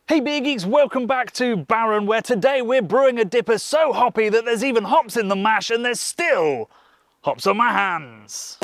Hey beer geeks, welcome back to Baron, where today we're brewing a DIPA so hoppy that there's even hops in the mash and there's still hops on my hands.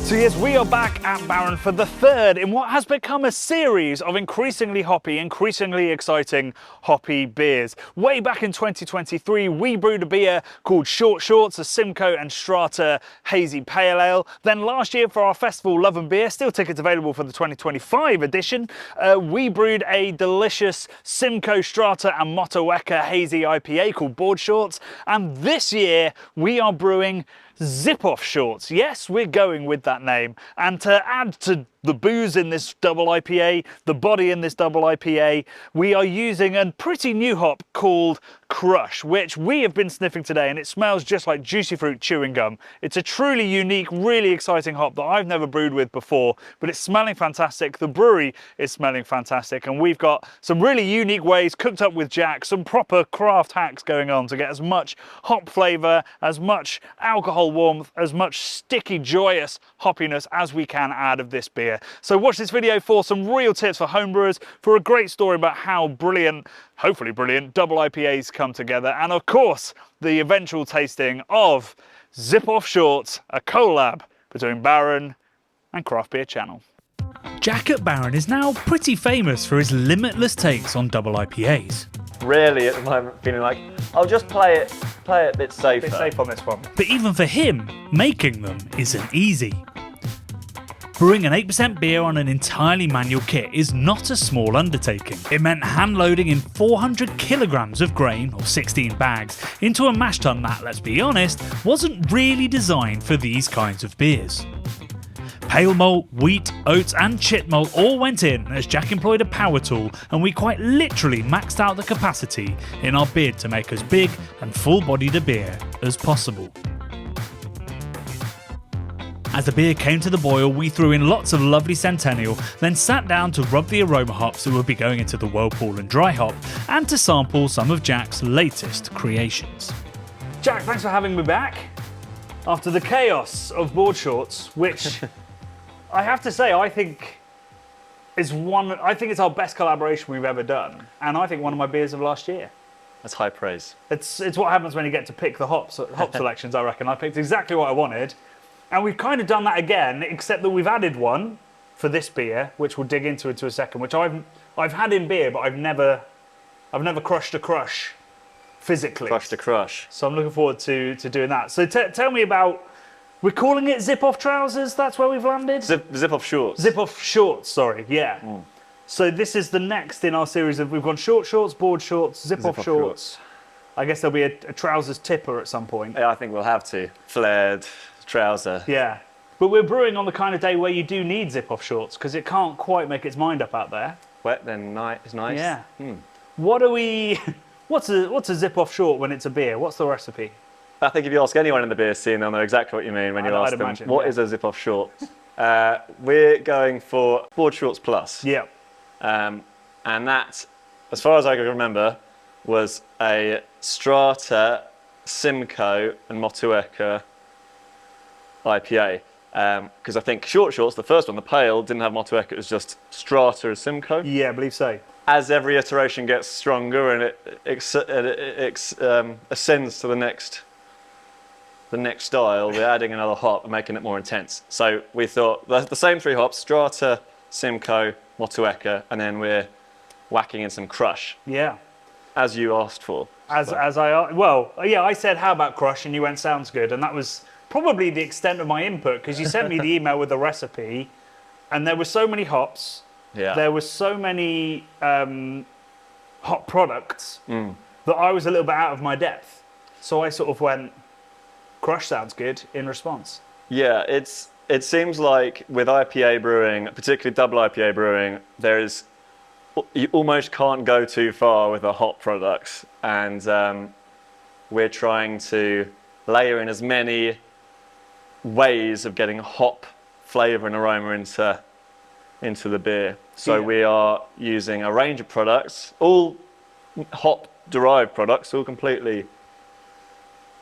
So yes, we are back at Baron for the third in what has become a series of increasingly hoppy, increasingly exciting hoppy beers. Way back in 2023, we brewed a beer called Short Shorts, a Simcoe and Strata Hazy Pale Ale. Then last year for our festival Love and Beer, still tickets available for the 2025 edition, we brewed a delicious Simcoe Strata and Motueka Hazy IPA called Board Shorts. And this year we are brewing Zipoff Shorts. Yes, we're going with that name. And to add to the booze in this double IPA, the body in this double IPA, we are using a pretty new hop called Crush, which we have been sniffing today, and it smells just like juicy fruit chewing gum. It's a truly unique, really exciting hop that I've never brewed with before, but it's smelling fantastic. The brewery is smelling fantastic, and we've got some really unique ways cooked up with Jack, some proper craft hacks going on to get as much hop flavour, as much alcohol warmth, as much sticky, joyous hoppiness as we can out of this beer. So watch this video for some real tips for homebrewers, for a great story about how brilliant, hopefully brilliant, double IPAs come together, and of course, the eventual tasting of Zipoff Shorts, a collab between Baron and Craft Beer Channel. Jack at Baron is now pretty famous for his limitless takes on double IPAs. Really, at the moment, feeling like I'll just play it a bit safer. A bit safe on this one. But even for him, making them isn't easy. Brewing an 8% beer on an entirely manual kit is not a small undertaking. It meant hand loading in 400 kilograms of grain, or 16 bags, into a mash tun that, let's be honest, wasn't really designed for these kinds of beers. Pale malt, wheat, oats and chit malt all went in as Jack employed a power tool, and we quite literally maxed out the capacity in our bid to make as big and full-bodied a beer as possible. As the beer came to the boil, we threw in lots of lovely Centennial, then sat down to rub the aroma hops that would be going into the Whirlpool and Dry Hop, and to sample some of Jack's latest creations. Jack, thanks for having me back after the chaos of Board Shorts, which I have to say I think it's our best collaboration we've ever done, and I think one of my beers of last year. That's high praise. It's what happens when you get to pick the hop selections. I reckon I picked exactly what I wanted. And we've kind of done that again, except that we've added one for this beer, which we'll dig into a second, which I've had in beer, but I've never crushed a crush physically. Crushed a crush. So I'm looking forward to doing that. So tell me about, we're calling it Zipoff trousers, that's where we've landed? Zipoff Shorts. Zipoff Shorts, sorry, yeah. So this is the next in our series of, we've gone Short Shorts, Board Shorts, Zipoff Shorts. I guess there'll be a trousers tipper at some point. Yeah, I think we'll have to. Flared trouser. Yeah, but we're brewing on the kind of day where you do need Zipoff Shorts because it can't quite make its mind up out there. Wet then night is nice. Yeah. What's a Zipoff Short when it's a beer? What's the recipe? I think if you ask anyone in the beer scene, they'll know exactly what you mean when you ask them, what is a Zipoff Short? We're going for Board Shorts Plus. Yeah. And that, as far as I can remember, was a Strata, Simcoe and Motueka IPA, because I think Short Shorts, the first one, the pale, didn't have Motueka, it was just Strata as Simcoe. Yeah, I believe so. As every iteration gets stronger and it ascends to the next style, we're adding another hop and making it more intense. So we thought the same three hops, Strata, Simcoe, Motueka, and then we're whacking in some Crush. Yeah. As you asked for. I said, how about Crush? And you went, sounds good. And that was probably the extent of my input, because you sent me the email with the recipe, and there were so many hops. Yeah. There were so many hop products that I was a little bit out of my depth. So I sort of went, Crush sounds good in response. Yeah, it seems like with IPA brewing, particularly double IPA brewing, there is you almost can't go too far with the hop products, and we're trying to layer in as many ways of getting hop flavor and aroma into the beer. So we are using a range of products, all hop derived products, all completely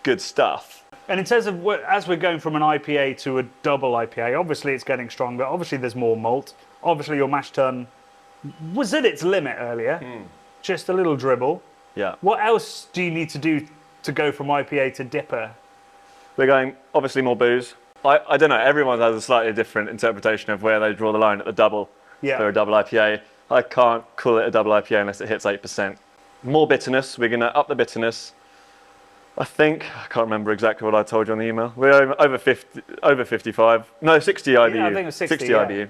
good stuff. And in terms of as we're going from an IPA to a double IPA, obviously it's getting stronger. Obviously there's more malt. Obviously your mash tun was at its limit earlier. Just a little dribble. Yeah. What else do you need to do to go from IPA to DIPA? We're going obviously more booze. I don't know. Everyone has a slightly different interpretation of where they draw the line at the double for a double IPA. I can't call it a double IPA unless it hits 8%. More bitterness. We're going to up the bitterness. I think I can't remember exactly what I told you on the email. We're over 50, over 55. No, 60 IBU. Yeah, I think it was 60 IBU,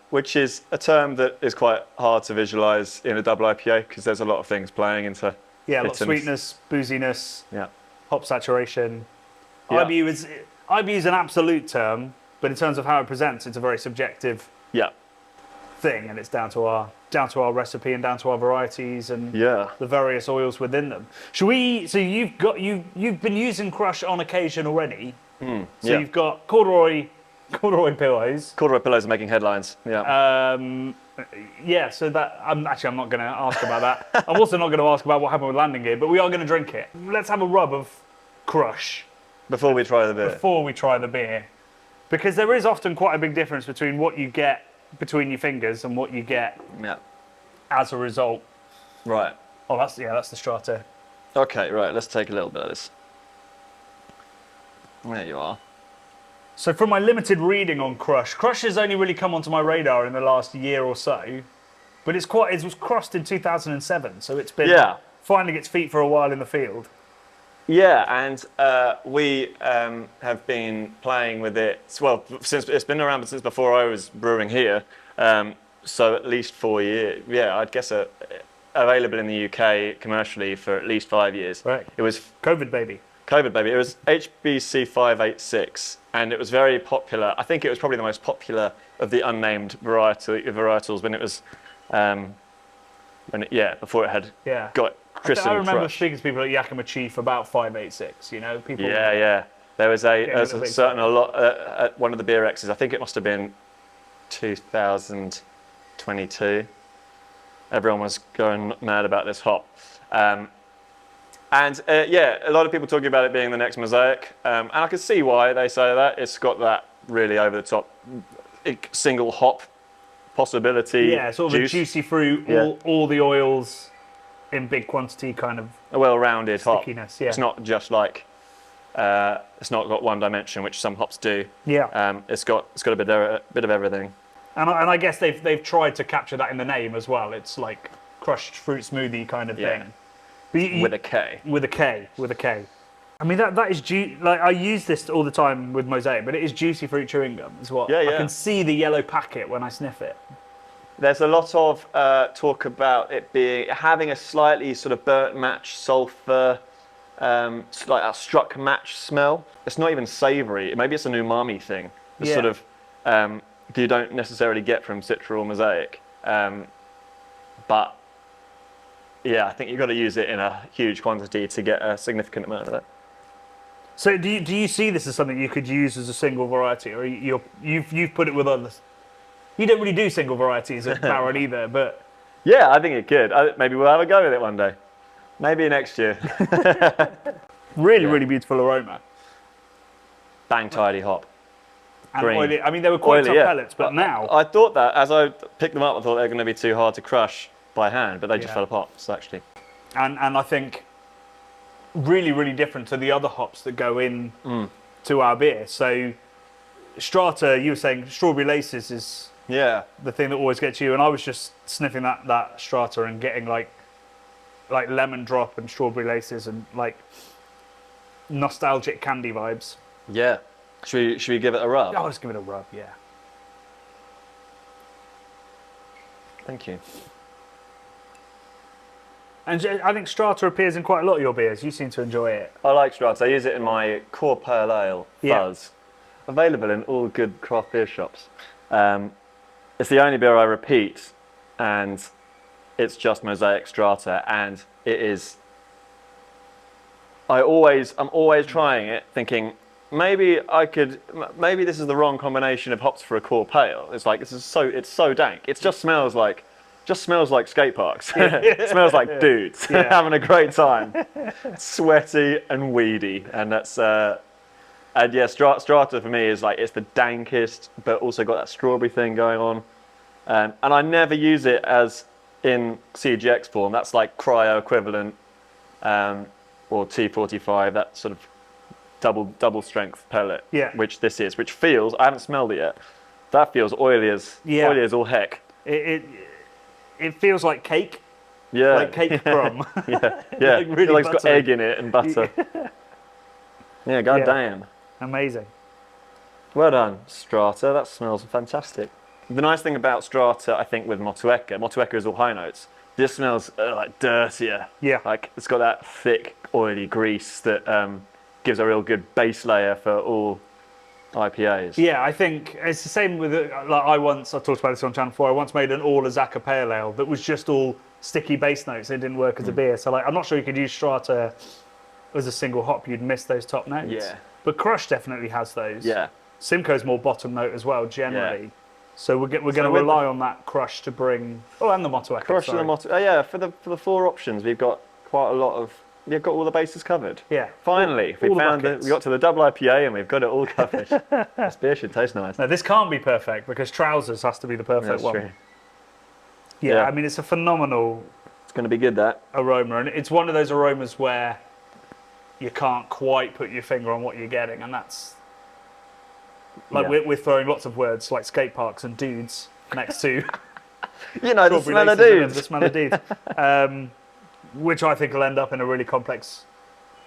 which is a term that is quite hard to visualize in a double IPA because there's a lot of things playing into. Yeah, a lot of sweetness, booziness, hop saturation. Yeah. IBU is an absolute term, but in terms of how it presents, it's a very subjective thing, and it's down to our recipe and down to our varieties and the various oils within them. Should we? So you've been using crush on occasion already. So you've got corduroy pillows. Corduroy pillows are making headlines. Yeah. So that I'm not going to ask about that. I'm also not going to ask about what happened with landing gear, but we are going to drink it. Let's have a rub of crush before we try the beer. Because there is often quite a big difference between what you get between your fingers and what you get as a result. Right. Oh, that's the strata. Okay, right. Let's take a little bit of this. There you are. So from my limited reading on crush has only really come onto my radar in the last year or so, but it was crossed in 2007, so it's been finding its feet for a while in the field. Yeah, and we have been playing with it. Well, since it's been around since before I was brewing here, so at least 4 years. Yeah, I'd guess available in the UK commercially for at least 5 years. Right. It was COVID baby. It was HBC 586, and it was very popular. I think it was probably the most popular of the unnamed varietals when it was, before it had got christened. I remember crush. speaking to people at Yakima Chief about 586. You know, people. Yeah. There was a lot at one of the beer X's. I think it must have been 2022. Everyone was going mad about this hop. A lot of people talking about it being the next Mosaic, and I can see why they say that. It's got that really over the top single hop possibility. Yeah, sort of juice. a juicy fruit, all the oils in big quantity, kind of a well-rounded stickiness. hop. Yeah. It's not just like it's not got one dimension, which some hops do. Yeah. It's got a bit of everything. And I guess they've tried to capture that in the name as well. It's like crushed fruit smoothie kind of thing. With a K. With a K. I mean, that is like I use this all the time with Mosaic, but it is juicy fruit chewing gum as well. Yeah. I can see the yellow packet when I sniff it. There's a lot of talk about it having a slightly sort of burnt match sulfur, like a struck match smell. It's not even savoury. Maybe it's an umami thing. It's sort of you don't necessarily get from Citra or Mosaic, but. Yeah, I think you've got to use it in a huge quantity to get a significant amount of it. So do you see this as something you could use as a single variety, or you've put it with others? You don't really do single varieties at Baron either, but... Yeah, I think it could. Maybe we'll have a go with it one day. Maybe next year. Really beautiful aroma. Bang tidy hop. And oily. I mean, they were quite tough pellets, but now... I thought that, as I picked them up, I thought they were going to be too hard to crush by hand, but they just fell apart, so actually. And I think really different to the other hops that go in to our beer. So Strata, you were saying strawberry laces is the thing that always gets you, and I was just sniffing that Strata and getting like lemon drop and strawberry laces and like nostalgic candy vibes. Yeah. Should we give it a rub? Oh, let's give it a rub, yeah. Thank you. And I think Strata appears in quite a lot of your beers. You seem to enjoy it. I like Strata. I use it in my core pale ale, Fuzz. Available in all good craft beer shops. It's the only beer I repeat and it's just Mosaic Strata, and it is. I'm always trying it, thinking maybe this is the wrong combination of hops for a core pale. It's like it's so dank. It just smells like skate parks. It smells like dudes having a great time, sweaty and weedy, and that's. And yeah, Strata for me is like, it's the dankest, but also got that strawberry thing going on. And I never use it as in CGX form. That's like cryo equivalent, or T45, that sort of double strength pellet, which this is, which feels, I haven't smelled it yet, that feels oily as all heck. It feels like cake. Yeah. Like cake crumb. Yeah. Like really it's got egg in it and butter. Yeah, goddamn. Amazing. Well done, Strata. That smells fantastic. The nice thing about Strata, I think, with Motueka is all high notes. This smells like dirtier. Yeah. Like it's got that thick, oily grease that gives a real good base layer for all IPAs. Yeah, I think it's the same with like I talked about this on Channel 4. I once made an all Azaka Pale Ale that was just all sticky base notes. It didn't work as a beer. So like, I'm not sure you could use Strata as a single hop. You'd miss those top notes. Yeah. But Crush definitely has those. Yeah. Simcoe's more bottom note as well, generally. Yeah. So we're going to rely on that Crush to bring. Oh, and the Motueka. Crush and the Motueka. Yeah, for the 4 options, we've got quite a lot of. We've got all the bases covered. Yeah. Finally, we got to the double IPA and we've got it all covered. This beer should taste nice. No, this can't be perfect because Trousers has to be the perfect one. True. Yeah, I mean, it's a phenomenal. It's going to be good, that aroma, and it's one of those aromas where you can't quite put your finger on what you're getting, and that's like we're throwing lots of words like skate parks and dudes next to the smell of dudes. The smell of dudes, which I think will end up in a really complex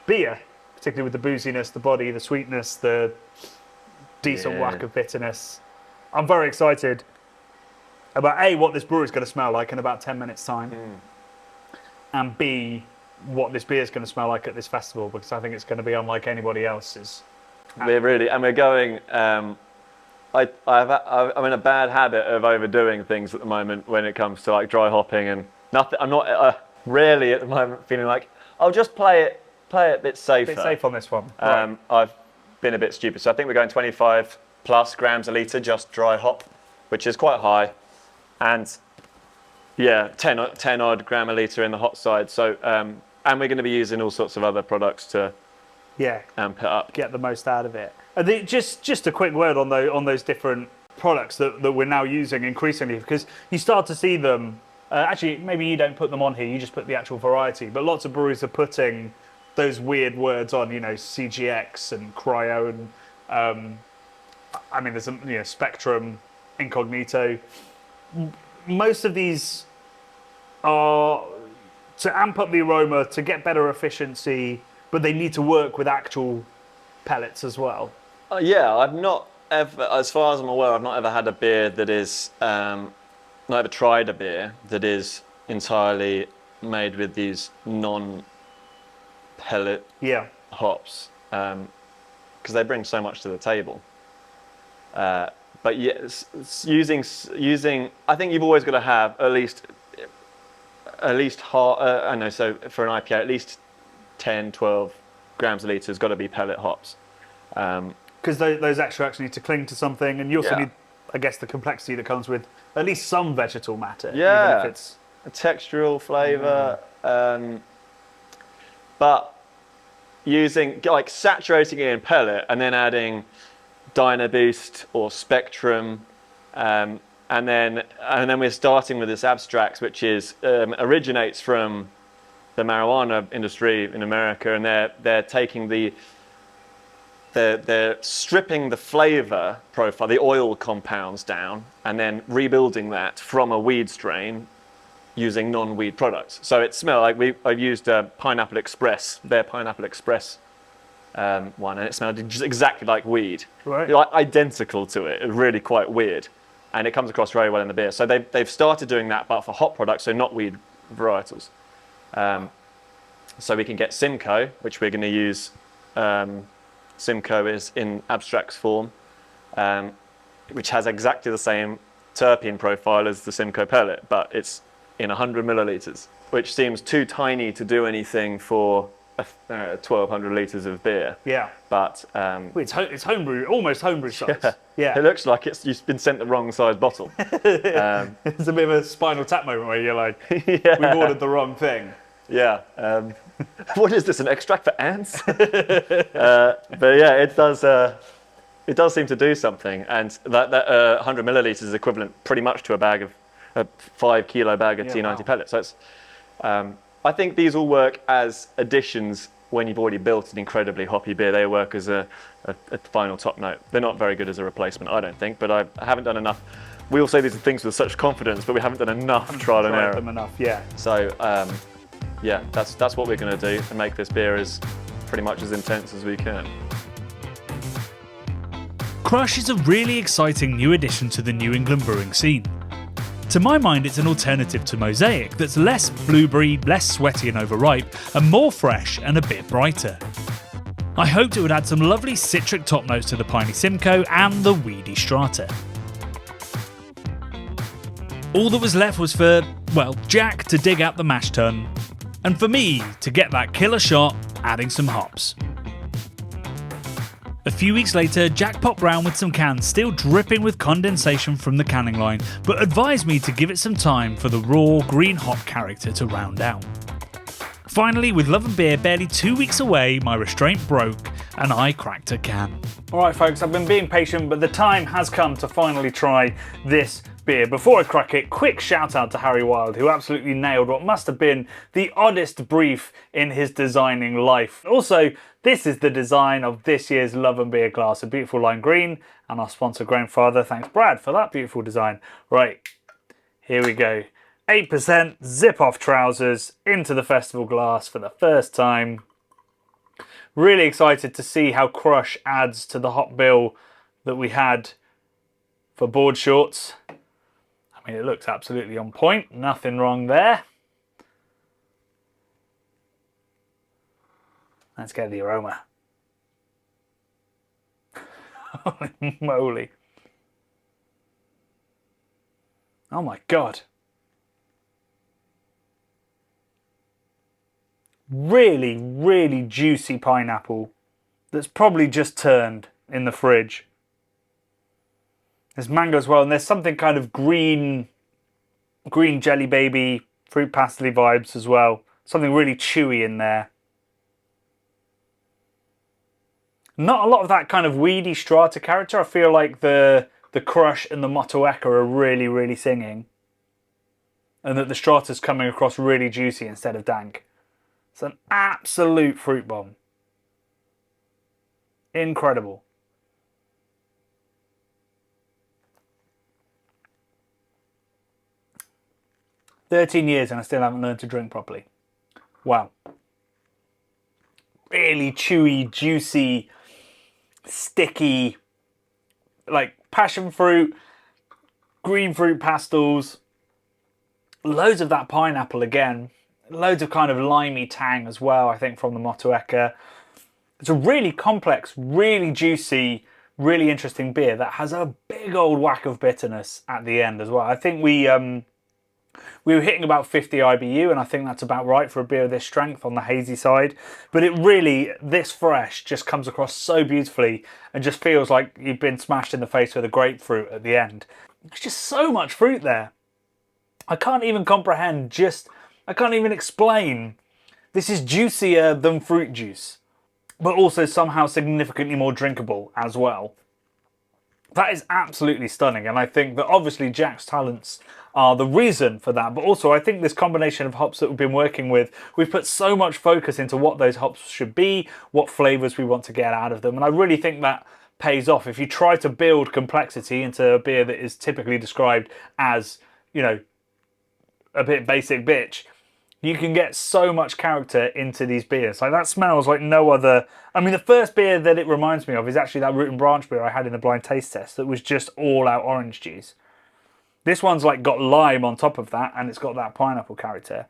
beer, particularly with the booziness, the body, the sweetness, the decent whack of bitterness. I'm very excited about A, what this brewery is going to smell like in about 10 minutes time, and B, what this beer is going to smell like at this festival, because I think it's going to be unlike anybody else's. We're going. I'm in a bad habit of overdoing things at the moment when it comes to like dry hopping and nothing. I'm not rarely at the moment feeling like I'll just play it a bit safer. A bit safe on this one. Right. I've been a bit stupid, so I think we're going 25 plus grams a litre just dry hop, which is quite high, and 10 odd gram a litre in the hot side. So and we're going to be using all sorts of other products to amp it up, get the most out of it. And just a quick word on those different products that we're now using increasingly, because you start to see them. Actually, maybe you don't put them on here; you just put the actual variety. But lots of breweries are putting those weird words on, CGX and cryo, and I mean, there's Spectrum, Incognito. Most of these are to amp up the aroma, to get better efficiency, but they need to work with actual pellets as well. I've not ever, as far as I'm aware, I've not ever had a beer that is, not ever tried a beer that is entirely made with these non-pellet hops, because they bring so much to the table. But yes, using, I think you've always got to have at least so for an IPA, at least 10, 12 grams a litre has got to be pellet hops. Because those extracts need to cling to something, and you also need, I guess, the complexity that comes with at least some vegetal matter. Yeah, even if it's a textural flavour. But using, like, saturating it in pellet and then adding Dynaboost or Spectrum, and then we're starting with this abstract, which is originates from the marijuana industry in America, and they're taking they're stripping the flavor profile, the oil compounds down, and then rebuilding that from a weed strain using non-weed products. So it smelled like I've used Pineapple Express, their Pineapple Express one, and it smelled just exactly like weed, right? Like identical to it. It was really quite weird, and it comes across very well in the beer. So they've started doing that, but for hop products, so not weed varietals. So we can get Simcoe, which we're going to use. Simcoe is in abstracts form, which has exactly the same terpene profile as the Simcoe pellet, but it's in 100 millilitres, which seems too tiny to do anything for 1,200 litres of beer. Yeah. But It's homebrew, almost homebrew size. Yeah. It looks like you've been sent the wrong size bottle. It's a bit of a Spinal Tap moment where you're like, Yeah. we've ordered the wrong thing. Yeah. What is this? An extract for ants? But yeah, it does. It does seem to do something, and that 100 millilitres is equivalent pretty much to a 5 kilo bag of T90 wow. pellets. So it's, I think these all work as additions when you've already built an incredibly hoppy beer. They work as a final top note. They're not very good as a replacement, I don't think, but I haven't done enough. We all say these things with such confidence, but we haven't done enough trial and error. Them enough, yeah. So yeah, that's what we're going to do and make this beer as pretty much as intense as we can. Crush is a really exciting new addition to the New England brewing scene. To my mind, it's an alternative to Mosaic that's less blueberry, less sweaty and overripe, and more fresh and a bit brighter. I hoped it would add some lovely citric top notes to the piney Simcoe and the weedy Strata. All that was left was for, well, Jack to dig out the mash tun, and for me to get that killer shot, adding some hops. A few weeks later, Jack popped round with some cans still dripping with condensation from the canning line, but advised me to give it some time for the raw green hop character to round out. Finally, with Love and Beer barely 2 weeks away, my restraint broke and I cracked a can. Alright folks, I've been being patient, but the time has come to finally try this beer. Before I crack it, quick shout out to Harry Wilde, who absolutely nailed what must have been the oddest brief in his designing life. Also, this is the design of this year's Love and Beer glass, a beautiful lime green, and our sponsor Grandfather. Thanks Brad for that beautiful design. Right, here we go. 8% Zipoff trousers into the festival glass for the first time. Really excited to see how Crush adds to the hop bill that we had for board shorts. I mean, it looks absolutely on point, nothing wrong there. Let's get the aroma. Holy moly. Oh my God. Really, really juicy pineapple that's probably just turned in the fridge. There's mango as well, and there's something kind of green jelly baby, fruit pastely vibes as well. Something really chewy in there. Not a lot of that kind of weedy strata character. I feel like the Crush and the Motueka are really, really singing. And that the strata's coming across really juicy instead of dank. It's an absolute fruit bomb. Incredible. "13 years and I still haven't learned to drink properly." Wow. Really chewy, juicy, sticky, like passion fruit, green fruit pastels, loads of that pineapple again, loads of kind of limey tang as well, I think, from the Motueka. It's a really complex, really juicy, really interesting beer that has a big old whack of bitterness at the end as well. I think we were hitting about 50 IBU, and I think that's about right for a beer of this strength on the hazy side. But it really, this fresh, just comes across so beautifully and just feels like you've been smashed in the face with a grapefruit at the end. There's just so much fruit there. I can't even comprehend, I can't even explain. This is juicier than fruit juice, but also somehow significantly more drinkable as well. That is absolutely stunning, and I think that obviously Jack's talents are the reason for that, but also I think this combination of hops that we've been working with, we've put so much focus into what those hops should be, what flavours we want to get out of them, and I really think that pays off. If you try to build complexity into a beer that is typically described as, you know, a bit basic bitch, you can get so much character into these beers. Like, that smells like no other. I mean, the first beer that it reminds me of is actually that Root and Branch beer I had in the blind taste test that was just all out orange juice. This one's like got lime on top of that, and it's got that pineapple character.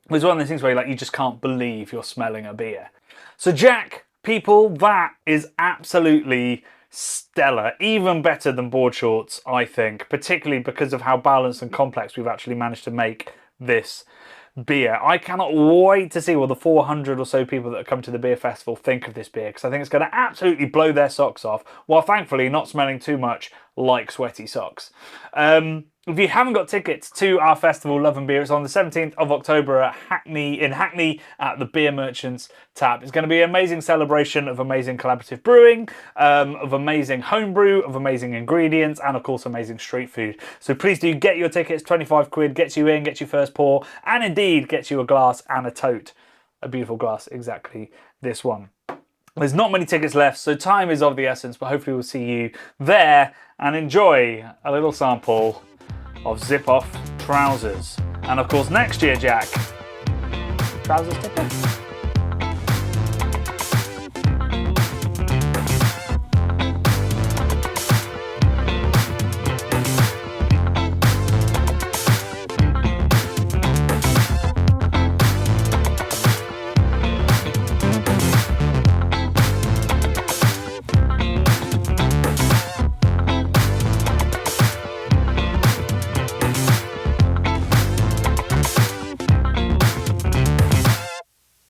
It's one of those things where you just can't believe you're smelling a beer. So Jack, people, that is absolutely stellar, even better than board shorts, I think, particularly because of how balanced and complex we've actually managed to make this beer. I cannot wait to see what the 400 or so people that have come to the beer festival think of this beer, because I think it's going to absolutely blow their socks off, while thankfully not smelling too much like sweaty socks. If you haven't got tickets to our festival, Love and Beer, it's on the 17th of October at Hackney at the Beer Merchants Tap. It's going to be an amazing celebration of amazing collaborative brewing, of amazing homebrew, of amazing ingredients, and of course amazing street food. So please do get your tickets. 25 quid gets you in, gets you first pour, and indeed gets you a glass and a tote. A beautiful glass, exactly this one. There's not many tickets left, so time is of the essence, but hopefully we'll see you there and enjoy a little sample of Zipoff trousers. And of course next year, Jack, trousers ticket.